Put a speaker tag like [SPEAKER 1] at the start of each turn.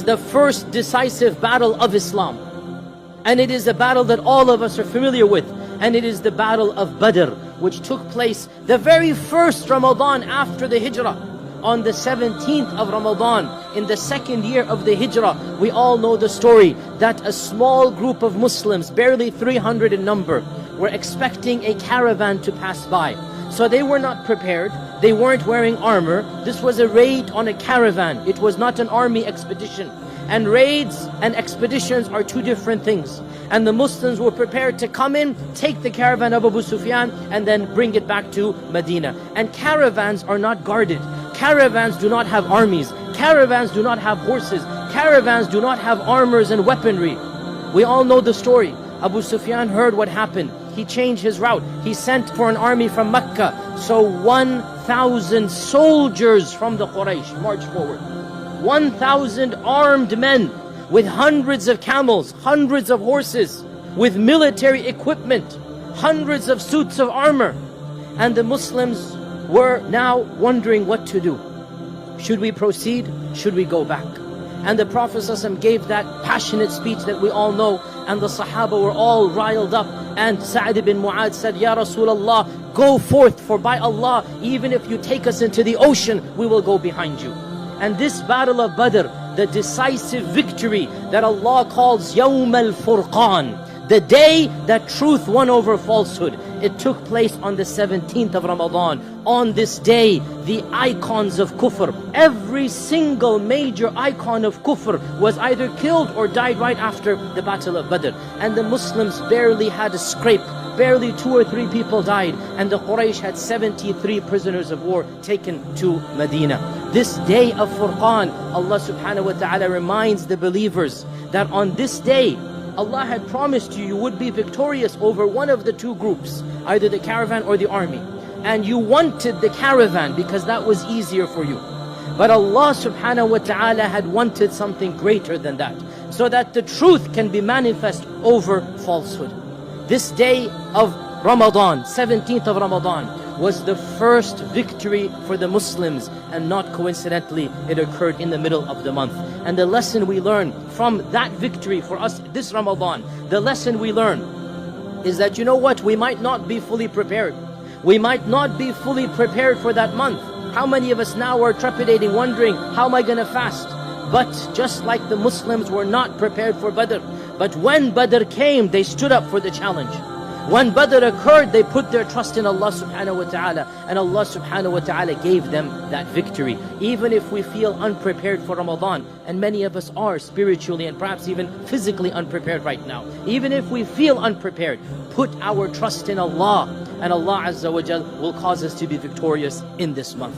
[SPEAKER 1] the first decisive battle of Islam. And it is a battle that all of us are familiar with. And it is the battle of Badr, which took place the very first Ramadan after the Hijrah. On the 17th of Ramadan, in the second year of the Hijrah, we all know the story that a small group of Muslims, barely 300 in number, were expecting a caravan to pass by. So they were not prepared, they weren't wearing armor. This was a raid on a caravan. It was not an army expedition. And raids and expeditions are two different things. And the Muslims were prepared to come in, take the caravan of Abu Sufyan, and then bring it back to Medina. And caravans are not guarded. Caravans do not have armies. Caravans do not have horses. Caravans do not have armors and weaponry. We all know the story. Abu Sufyan heard what happened. He changed his route. He sent for an army from Mecca. So 1,000 soldiers from the Quraysh marched forward. 1,000 armed men with hundreds of camels, hundreds of horses, with military equipment, hundreds of suits of armor. And the Muslims were now wondering what to do. Should we proceed? Should we go back? And the Prophet ﷺ gave that passionate speech that we all know, and the Sahaba were all riled up. And Sa'd ibn Mu'adh said, Ya Rasulullah, go forth, for by Allah, even if you take us into the ocean, we will go behind you. And this battle of Badr, the decisive victory that Allah calls Yawm al-Furqan, the day that truth won over falsehood, it took place on the 17th of Ramadan. On this day, the icons of kufr, every single major icon of kufr was either killed or died right after the battle of Badr. And the Muslims barely had a scrape. Barely 2 or 3 people died, and the Quraysh had 73 prisoners of war taken to Medina. This day of Furqan, Allah subhanahu wa ta'ala reminds the believers that on this day, Allah had promised you would be victorious over one of the two groups, either the caravan or the army. And you wanted the caravan because that was easier for you. But Allah subhanahu wa ta'ala had wanted something greater than that, so that the truth can be manifest over falsehood. This day of Ramadan, 17th of Ramadan, was the first victory for the Muslims, and not coincidentally, it occurred in the middle of the month. And the lesson we learn from that victory for us this Ramadan, the lesson we learn is that, you know what, we might not be fully prepared. We might not be fully prepared for that month. How many of us now are trepidating, wondering, how am I going to fast? But just like the Muslims were not prepared for Badr, but when Badr came, they stood up for the challenge. When Badr occurred, they put their trust in Allah subhanahu wa ta'ala, and Allah subhanahu wa ta'ala gave them that victory. Even if we feel unprepared for Ramadan, and many of us are spiritually and perhaps even physically unprepared right now, even if we feel unprepared, put our trust in Allah, and Allah Azza wa Jal will cause us to be victorious in this month.